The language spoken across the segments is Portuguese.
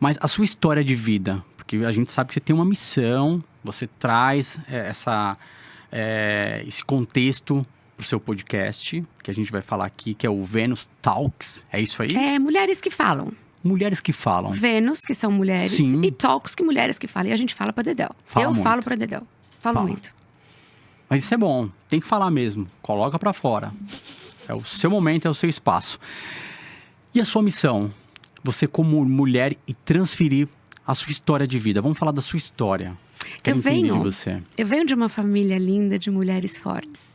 Mas a sua história de vida, porque a gente sabe que você tem uma missão, você traz esse contexto pro seu podcast, que a gente vai falar aqui, que é o Vênus Talks. É isso aí? É mulheres que falam. Mulheres que falam. Vênus, que são mulheres. Sim. E Talks, que mulheres que falam. E a gente fala pra Dedéu. Eu falo pra Dedéu. Falo muito. Mas isso é bom. Tem que falar mesmo. Coloca pra fora. É o seu momento, é o seu espaço. E a sua missão? Você como mulher e transferir a sua história de vida. Vamos falar da sua história. Quero entender de você. Eu venho de uma família linda de mulheres fortes.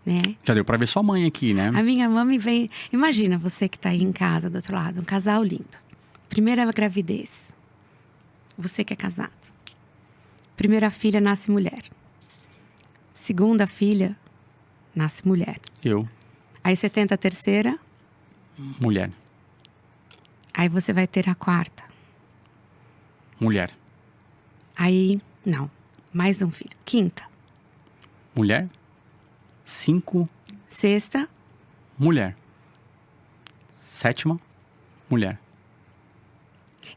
Né? Já deu pra ver sua mãe aqui, né? A minha mãe vem... Imagina você que tá aí em casa, do outro lado. Um casal lindo. Primeira gravidez. Você que é casado. Primeira filha nasce mulher. Segunda filha nasce mulher. Eu. Aí você tenta a terceira. Mulher. Aí você vai ter a quarta. Mulher. Aí, não. Mais um filho. Quinta. Mulher. 5. Sexta. Mulher. 7ª. Mulher.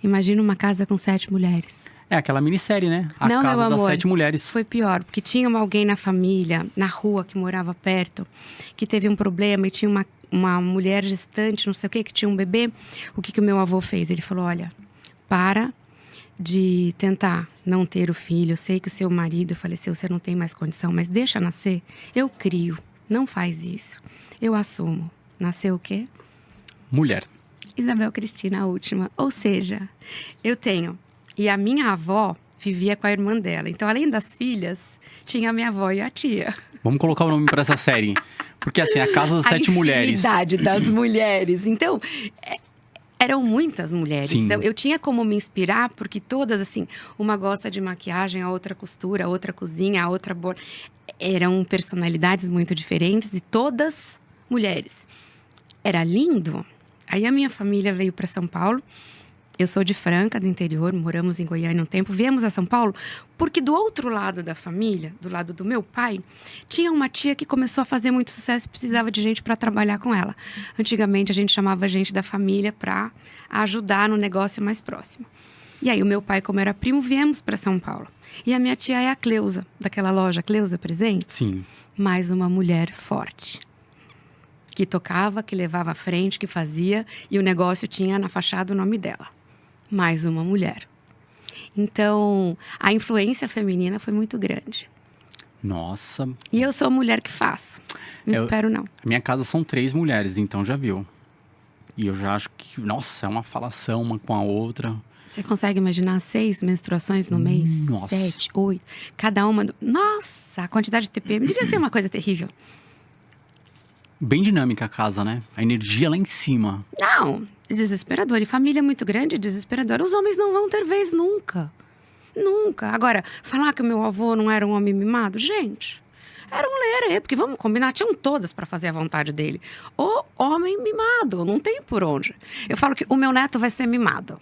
Imagina uma casa com 7 mulheres. É aquela minissérie, né? A Não, Casa meu das amor, 7 Mulheres. Foi pior, porque tinha alguém na família, na rua, que morava perto, que teve um problema e tinha uma mulher gestante, não sei o que tinha um bebê. O que o meu avô fez? Ele falou, olha, para de tentar não ter o filho. Eu sei que o seu marido faleceu, você não tem mais condição, mas deixa nascer. Eu crio, não faz isso. Eu assumo. Nasceu o quê? Mulher. Isabel Cristina, a última. Ou seja, eu tenho... E a minha avó vivia com a irmã dela. Então, além das filhas, tinha a minha avó e a tia. Vamos colocar o nome pra essa série. Porque assim, a Casa das 7 Mulheres. A infinidade das mulheres. Então... Eram muitas mulheres. Sim. Então, eu tinha como me inspirar, porque todas, assim, uma gosta de maquiagem, a outra costura, a outra cozinha, a outra borda. Eram personalidades muito diferentes e todas mulheres. Era lindo. Aí a minha família veio para São Paulo. Eu sou de Franca, do interior, moramos em Goiânia um tempo. Viemos a São Paulo porque do outro lado da família, do lado do meu pai, tinha uma tia que começou a fazer muito sucesso e precisava de gente para trabalhar com ela. Antigamente a gente chamava gente da família para ajudar no negócio mais próximo. E aí o meu pai, como era primo, viemos para São Paulo. E a minha tia é a Cleusa, daquela loja Cleusa Presentes. Sim. Mais uma mulher forte. Que tocava, que levava à frente, que fazia. E o negócio tinha na fachada o nome dela. Mais uma mulher. Então, a influência feminina foi muito grande. Nossa. E eu sou a mulher que faço. Não espero, não. A minha casa são 3 mulheres, então já viu. E eu já acho que, nossa, é uma falação uma com a outra. Você consegue imaginar 6 menstruações no mês? Nossa. 7, 8. Cada uma... Nossa, a quantidade de TPM devia ser uma coisa terrível. Bem dinâmica a casa, né? A energia lá em cima. Não, desesperador. E família muito grande, desesperador. Os homens não vão ter vez nunca. Nunca. Agora, falar que o meu avô não era um homem mimado? Gente, era um lerê, porque vamos combinar, tinham todas para fazer a vontade dele. O homem mimado, não tem por onde. Eu falo que o meu neto vai ser mimado.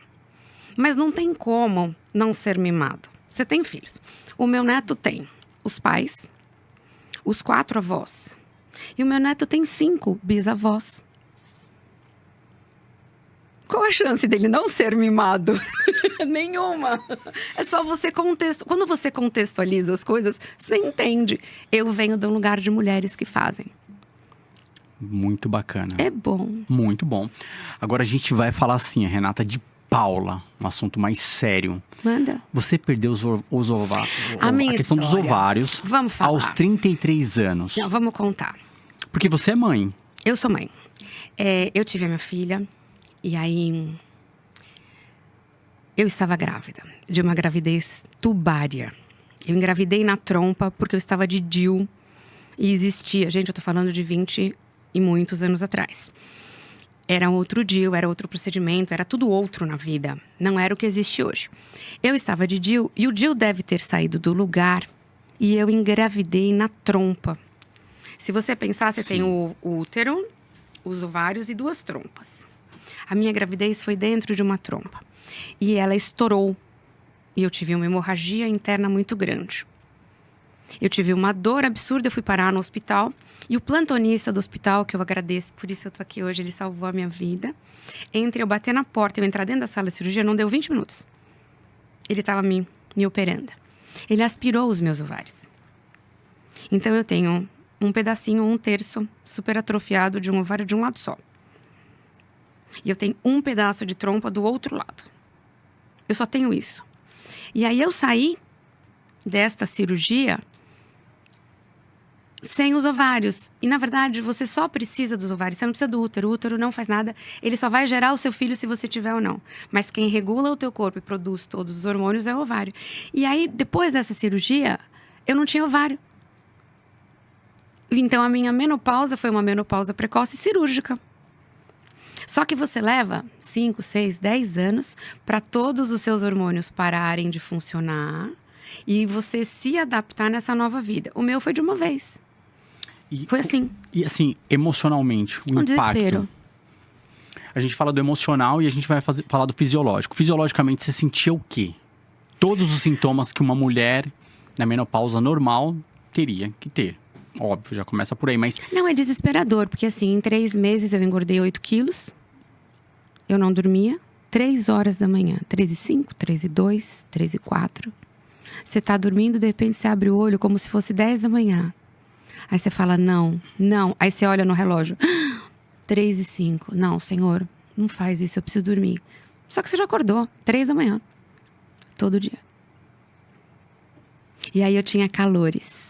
Mas não tem como não ser mimado. Você tem filhos. O meu neto tem os pais, os 4 avós. E o meu neto tem 5 bisavós. Qual a chance dele não ser mimado? Nenhuma. É só você Quando você contextualiza as coisas, você entende. Eu venho de um lugar de mulheres que fazem. Muito bacana. É bom. Muito bom. Agora a gente vai falar assim, a Renata de Paula, um assunto mais sério. Manda. Você perdeu os ovários. A minha questão história. dos ovários. Vamos falar. Aos 33 anos. Não, vamos contar. Porque você é mãe. Eu sou mãe. Eu tive a minha filha. E aí, eu estava grávida, de uma gravidez tubária. Eu engravidei na trompa porque eu estava de DIU e existia. Gente, eu tô falando de 20 e muitos anos atrás. Era outro DIU, era outro procedimento, era tudo outro na vida. Não era o que existe hoje. Eu estava de DIU e o DIU deve ter saído do lugar e eu engravidei na trompa. Se você pensar, você tem o útero, os ovários e 2 trompas. A minha gravidez foi dentro de uma trompa. E ela estourou. E eu tive uma hemorragia interna muito grande. Eu tive uma dor absurda, eu fui parar no hospital. E o plantonista do hospital, que eu agradeço, por isso eu tô aqui hoje, ele salvou a minha vida. Entre eu bater na porta e eu entrar dentro da sala de cirurgia, não deu 20 minutos. Ele estava me operando. Ele aspirou os meus ovários. Então eu tenho um pedacinho, 1/3 super atrofiado de um ovário de um lado só. E eu tenho um pedaço de trompa do outro lado. Eu só tenho isso. E aí eu saí desta cirurgia sem os ovários. E, na verdade, você só precisa dos ovários. Você não precisa do útero. O útero não faz nada. Ele só vai gerar o seu filho se você tiver ou não. Mas quem regula o teu corpo e produz todos os hormônios é o ovário. E aí, depois dessa cirurgia, eu não tinha ovário. Então, a minha menopausa foi uma menopausa precoce cirúrgica. Só que você leva 5, 6, 10 anos para todos os seus hormônios pararem de funcionar e você se adaptar nessa nova vida. O meu foi de uma vez. Foi assim. E assim, emocionalmente, o impacto. Desespero. A gente fala do emocional e a gente vai falar do fisiológico. Fisiologicamente, você sentia o quê? Todos os sintomas que uma mulher na menopausa normal teria que ter. Óbvio, já começa por aí, mas... Não, é desesperador, porque assim, em 3 meses eu engordei 8 quilos. Eu não dormia. 3 horas da manhã. 3:05, 3:02, 3:04. Você tá dormindo, de repente você abre o olho como se fosse 10 da manhã. Aí você fala, não. Aí você olha no relógio. 3:05. Não, senhor, não faz isso, eu preciso dormir. Só que você já acordou, 3 da manhã. Todo dia. E aí eu tinha calores.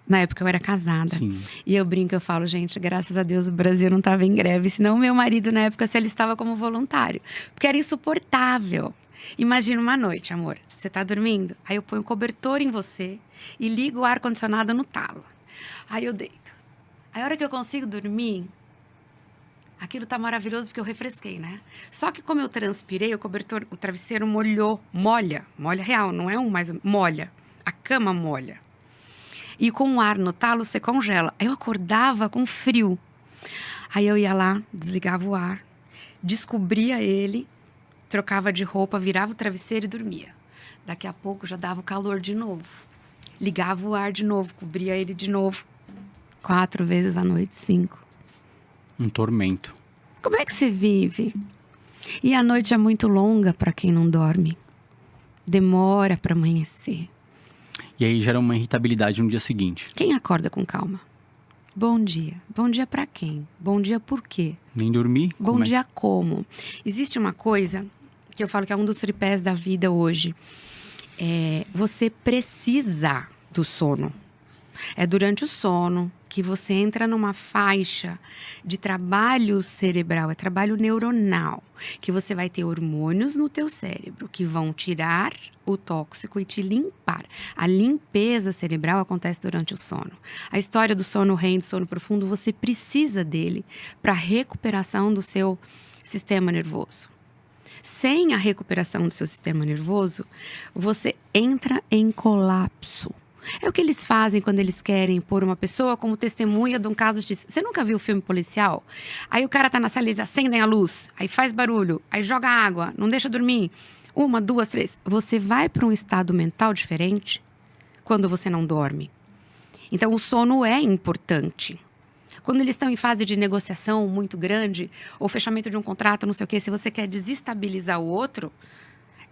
Na época eu era casada. Sim. E eu brinco, eu falo, gente, graças a Deus o Brasil não estava em greve. Senão o meu marido, na época, se alistava como voluntário. Porque era insuportável. Imagina uma noite, amor. Você tá dormindo? Aí eu ponho um cobertor em você e ligo o ar-condicionado no talo. Aí eu deito. Aí a hora que eu consigo dormir, aquilo tá maravilhoso porque eu refresquei, né? Só que como eu transpirei, o travesseiro molha real, não é molha. A cama molha. E com o ar no talo, você congela. Aí eu acordava com frio. Aí eu ia lá, desligava o ar, descobria ele, trocava de roupa, virava o travesseiro e dormia. Daqui a pouco já dava o calor de novo. Ligava o ar de novo, cobria ele de novo. 4 vezes à noite, 5. Um tormento. Como é que você vive? E a noite é muito longa para quem não dorme. Demora para amanhecer. E aí gera uma irritabilidade no dia seguinte. Quem acorda com calma? Bom dia. Bom dia para quem? Bom dia por quê? Nem dormir? Bom dia como? Existe uma coisa que eu falo que é um dos tripés da vida hoje. Você precisa do sono. É durante o sono que você entra numa faixa de trabalho cerebral, é trabalho neuronal, que você vai ter hormônios no teu cérebro que vão tirar o tóxico e te limpar. A limpeza cerebral acontece durante o sono. A história do sono REM, do sono profundo, você precisa dele para a recuperação do seu sistema nervoso. Sem a recuperação do seu sistema nervoso, você entra em colapso. É o que eles fazem quando eles querem pôr uma pessoa como testemunha de um caso X. Você nunca viu o filme policial? Aí o cara tá na sala, eles acendem a luz, aí faz barulho, aí joga água, não deixa dormir. 1, 2, 3. Você vai para um estado mental diferente quando você não dorme. Então o sono é importante. Quando eles estão em fase de negociação muito grande, ou fechamento de um contrato, não sei o quê, se você quer desestabilizar o outro,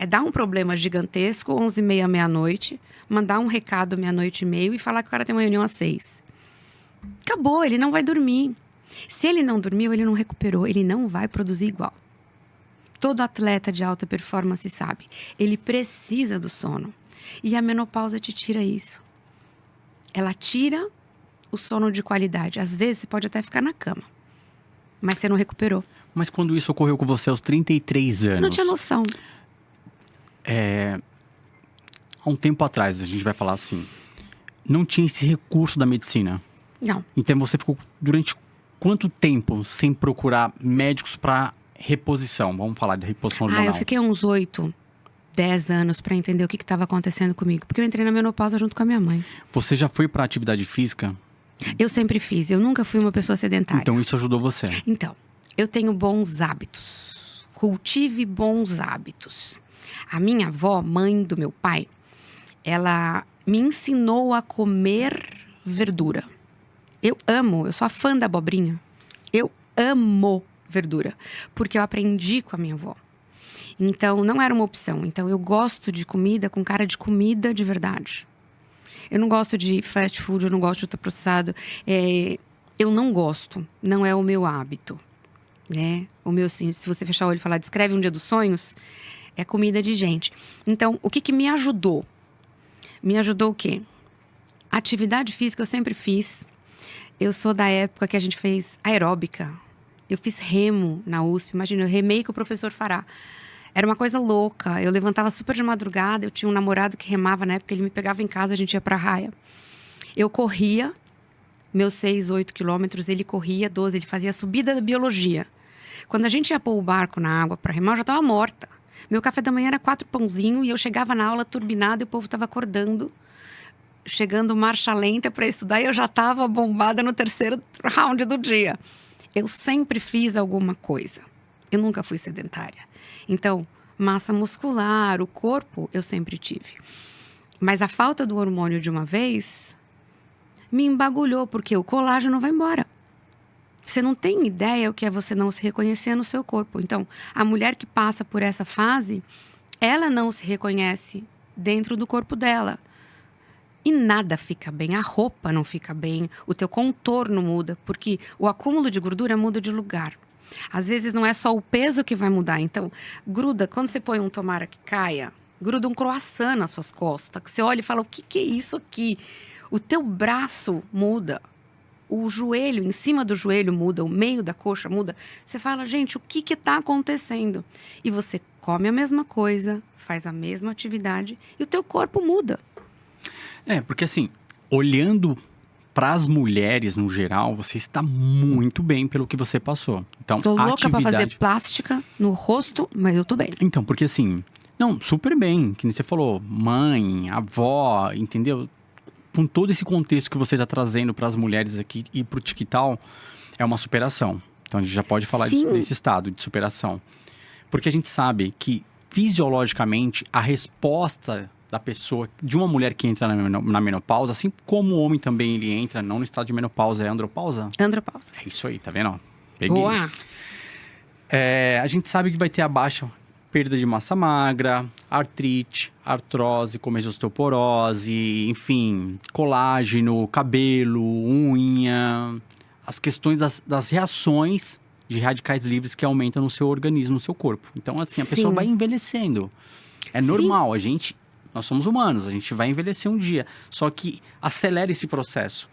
dar um problema gigantesco, 11h30, meia-noite, mandar um recado 00:30 e falar que o cara tem uma reunião às 6. Acabou, ele não vai dormir. Se ele não dormiu, ele não recuperou, ele não vai produzir igual. Todo atleta de alta performance sabe, ele precisa do sono. E a menopausa te tira isso. Ela tira o sono de qualidade. Às vezes você pode até ficar na cama, mas você não recuperou. Mas quando isso ocorreu com você aos 33 anos... Eu não tinha noção. Há um tempo atrás, a gente vai falar assim, não tinha esse recurso da medicina. Não. Então você ficou durante quanto tempo sem procurar médicos para reposição? Vamos falar de reposição hormonal. Eu fiquei uns 8, 10 anos para entender o que estava acontecendo comigo. Porque eu entrei na menopausa junto com a minha mãe. Você já foi para atividade física? Eu sempre fiz. Eu nunca fui uma pessoa sedentária. Então isso ajudou você? Então, eu tenho bons hábitos. Cultive bons hábitos. A minha avó, mãe do meu pai, ela me ensinou a comer verdura. Eu sou a fã da abobrinha. Eu amo verdura, porque eu aprendi com a minha avó. Então, não era uma opção. Então, eu gosto de comida com cara de comida de verdade. Eu não gosto de fast food, eu não gosto de ultraprocessado. Eu não gosto, não é o meu hábito. Né? O meu, assim, se você fechar o olho e falar, descreve um dia dos sonhos, é comida de gente. Então, o que me ajudou? Me ajudou o quê? Atividade física eu sempre fiz. Eu sou da época que a gente fez aeróbica. Eu fiz remo na USP. Imagina, eu remei com o professor Fará. Era uma coisa louca. Eu levantava super de madrugada. Eu tinha um namorado que remava na época. Ele me pegava em casa, a gente ia pra raia. Eu corria, meus 6, 8 quilômetros. Ele corria 12. Ele fazia a subida da biologia. Quando a gente ia pôr o barco na água pra remar, eu já tava morta. Meu café da manhã era 4 pãozinhos. E eu chegava na aula turbinada e o povo tava acordando. Chegando marcha lenta para estudar. E eu já tava bombada no 3º round do dia. Eu sempre fiz alguma coisa. Eu nunca fui sedentária. Então, massa muscular, o corpo, eu sempre tive. Mas a falta do hormônio de uma vez me embagulhou, porque o colágeno vai embora. Você não tem ideia o que é você não se reconhecer no seu corpo. Então, a mulher que passa por essa fase, ela não se reconhece dentro do corpo dela. E nada fica bem, a roupa não fica bem, o teu contorno muda, porque o acúmulo de gordura muda de lugar. Às vezes não é só o peso que vai mudar, então gruda, quando você põe um tomara que caia, gruda um croissant nas suas costas, que você olha e fala, o que é isso aqui? O teu braço muda, o joelho, em cima do joelho muda, o meio da coxa muda. Você fala, gente, o que está acontecendo? E você come a mesma coisa, faz a mesma atividade e o teu corpo muda. Porque assim, olhando para as mulheres no geral, você está muito bem pelo que você passou. Então, tô louca atividade... pra fazer plástica no rosto, mas eu tô bem. Então, porque assim, não, super bem, que nem você falou, mãe, avó, entendeu? Com todo esse contexto que você está trazendo para as mulheres aqui e para o TikTok, é uma superação. Então, a gente já pode falar desse estado de superação. Porque a gente sabe que, fisiologicamente, a resposta da pessoa, de uma mulher que entra na menopausa, assim como o homem também ele entra, não no estado de menopausa, é andropausa? Andropausa. É isso aí, tá vendo? Peguei. Boa! A gente sabe que vai ter a baixa perda de massa magra, artrite, artrose, como osteoporose, enfim, colágeno, cabelo, unha, as questões das reações de radicais livres que aumentam no seu organismo, no seu corpo. Então, assim, a pessoa vai envelhecendo. É normal, nós somos humanos, a gente vai envelhecer um dia. Só que acelera esse processo.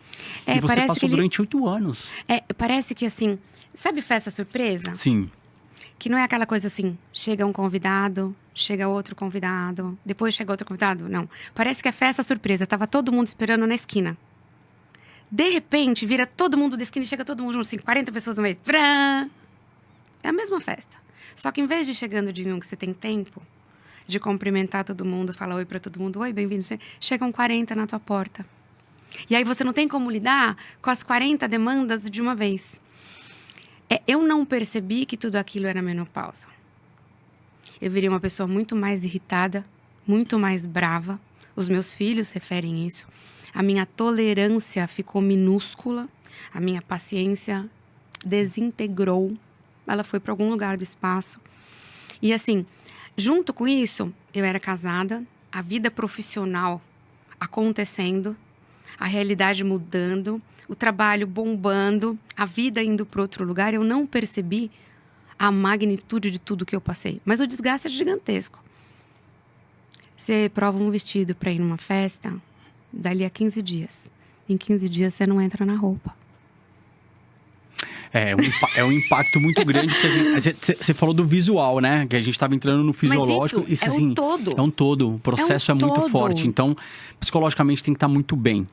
E você passou durante 8 anos. Parece que assim, sabe festa surpresa? Sim. Que não é aquela coisa assim, chega um convidado, chega outro convidado, depois chega outro convidado. Não. Parece que é festa surpresa, tava todo mundo esperando na esquina. De repente, vira todo mundo da esquina e chega todo mundo junto, assim, 40 pessoas no meio. É a mesma festa. Só que em vez de chegando de um que você tem tempo de cumprimentar todo mundo, falar oi pra todo mundo, oi, bem-vindo. Chegam 40 na tua porta. E aí você não tem como lidar com as 40 demandas de uma vez. Eu não percebi que tudo aquilo era menopausa. Eu virei uma pessoa muito mais irritada, muito mais brava. Os meus filhos referem isso. A minha tolerância ficou minúscula. A minha paciência desintegrou. Ela foi para algum lugar do espaço. E assim, junto com isso, eu era casada, a vida profissional acontecendo, a realidade mudando, o trabalho bombando, a vida indo para outro lugar. Eu não percebi a magnitude de tudo que eu passei. Mas o desgaste é gigantesco. Você prova um vestido para ir numa festa, dali a 15 dias. Em 15 dias você não entra na roupa. É um impacto muito grande. Você falou do visual, né? Que a gente estava entrando no fisiológico. Mas isso é um todo. É um todo. O processo é muito forte. Então, psicologicamente tem que estar muito bem.